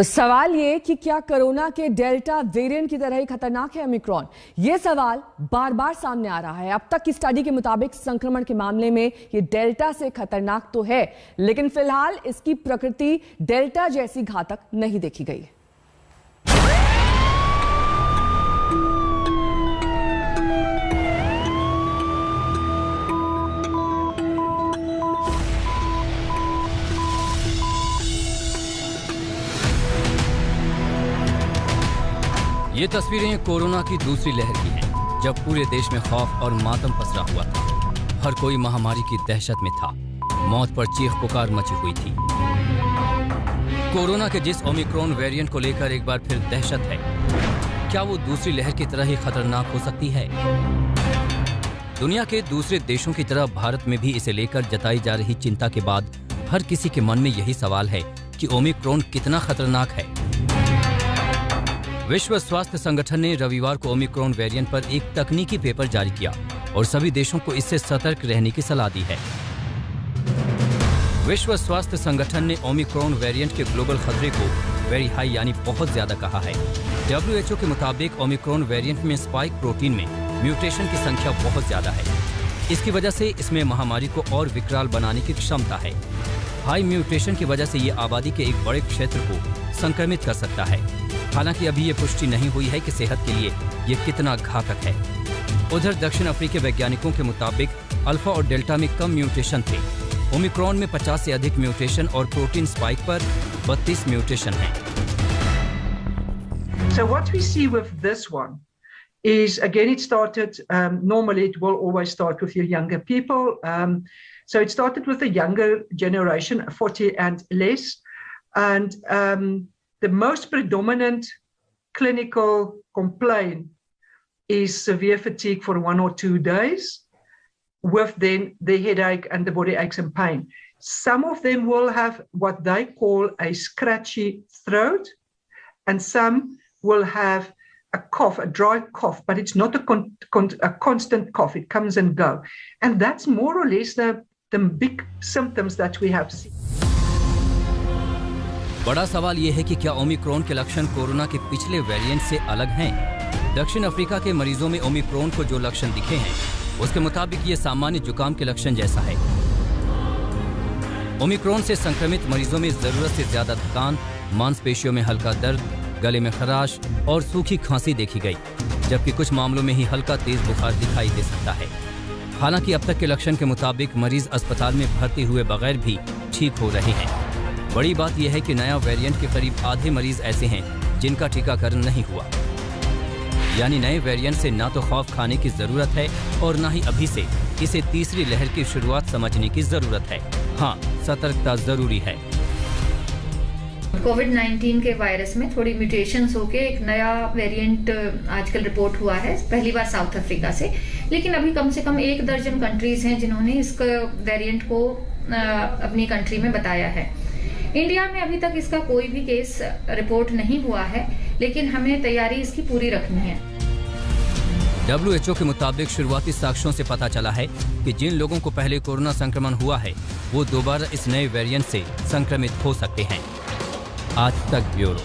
तो सवाल ये कि क्या कोरोना के डेल्टा वेरिएंट की तरह ही खतरनाक है ओमिक्रॉन? ये सवाल बार बार सामने आ रहा है। अब तक की स्टडी के मुताबिक संक्रमण के मामले में ये डेल्टा से खतरनाक तो है, लेकिन फिलहाल इसकी प्रकृति डेल्टा जैसी घातक नहीं देखी गई। ये तस्वीरें कोरोना की दूसरी लहर की हैं, जब पूरे देश में खौफ और मातम पसरा हुआ था। हर कोई महामारी की दहशत में था। मौत पर चीख पुकार मची हुई थी। कोरोना के जिस ओमिक्रॉन वेरिएंट को लेकर एक बार फिर दहशत है, क्या वो दूसरी लहर की तरह ही खतरनाक हो सकती है? दुनिया के दूसरे देशों की तरह भारत में भी इसे लेकर जताई जा रही चिंता के बाद हर किसी के मन में यही सवाल है कि ओमिक्रॉन कितना खतरनाक है। विश्व स्वास्थ्य संगठन ने रविवार को ओमिक्रॉन वेरिएंट पर एक तकनीकी पेपर जारी किया और सभी देशों को इससे सतर्क रहने की सलाह दी है। विश्व स्वास्थ्य संगठन ने ओमिक्रॉन वेरिएंट के ग्लोबल खतरे को वेरी हाई यानी बहुत ज्यादा कहा है। WHO के मुताबिक ओमिक्रॉन वेरिएंट में स्पाइक प्रोटीन में म्यूटेशन की संख्या बहुत ज्यादा है। इसकी वजह से इसमें महामारी को और विकराल बनाने की क्षमता है। हाई म्यूटेशन की वजह से ये आबादी के एक बड़े क्षेत्र को संक्रमित कर सकता है। हालांकि अभी ये पुष्टि नहीं हुई है कि सेहत के लिए ये कितना घातक है। उधर दक्षिण अफ्रीकी वैज्ञानिकों के मुताबिक अल्फा और डेल्टा में कम म्यूटेशन थे। ओमिक्रॉन में 50 से अधिक म्यूटेशन और प्रोटीन स्पाइक पर 32 म्यूटेशन हैं। So what we see with this one is, again, it started, normally it will always start with your younger people. So it started with the younger generation, 40 and less. And the most predominant clinical complaint is severe fatigue for 1 or 2 days, with then the headache and the body aches and pain. Some of them will have what they call a scratchy throat, and some will have a cough, a dry cough, but it's not a constant cough. It comes and go. And that's more or less the big symptoms that we have seen. बड़ा सवाल यह है कि क्या Omicron के लक्षण corona के पिछले वेरिएंट से अलग हैं? दक्षिण अफ्रीका के मरीजों में ओमिक्रॉन को जो लक्षण दिखे हैं, उसके मुताबिक ये सामान्य जुकाम के लक्षण जैसा है। ओमिक्रॉन से संक्रमित मरीजों में जरूरत से ज्यादा थकान, मांसपेशियों में हल्का दर्द, गले में खराश और सूखी खांसी देखी गई, जबकि कुछ मामलों में ही हल्का तेज बुखार दिखाई दे सकता है। हालांकि अब तक के लक्षण के मुताबिक मरीज अस्पताल में भर्ती हुए बगैर भी ठीक हो रहे हैं। बड़ी बात यह है कि नया वेरिएंट के करीब आधे मरीज ऐसे हैं जिनका टीकाकरण नहीं हुआ। यानी नए वेरिएंट से ना तो खौफ खाने की जरूरत है और ना ही अभी से इसे तीसरी लहर की शुरुआत समझने की जरूरत है। हाँ, सतर्कता जरूरी है। कोविड-19 के वायरस में थोड़ी म्यूटेशंस होके एक नया वेरिएंट आजकल रिपोर्ट हुआ है, पहली बार साउथ अफ्रीका से। लेकिन अभी कम से कम 1 दर्जन कंट्रीज हैं जिन्होंने इस वेरिएंट को अपनी कंट्री में बताया है। इंडिया में अभी तक इसका कोई भी केस रिपोर्ट नहीं हुआ है, लेकिन हमें तैयारी इसकी पूरी रखनी है। WHO के मुताबिक शुरुआती साक्ष्यों से पता चला है कि जिन लोगों को पहले कोरोना संक्रमण हुआ है, वो दोबारा इस नए वेरिएंट से संक्रमित हो सकते हैं। आज तक ब्यूरो।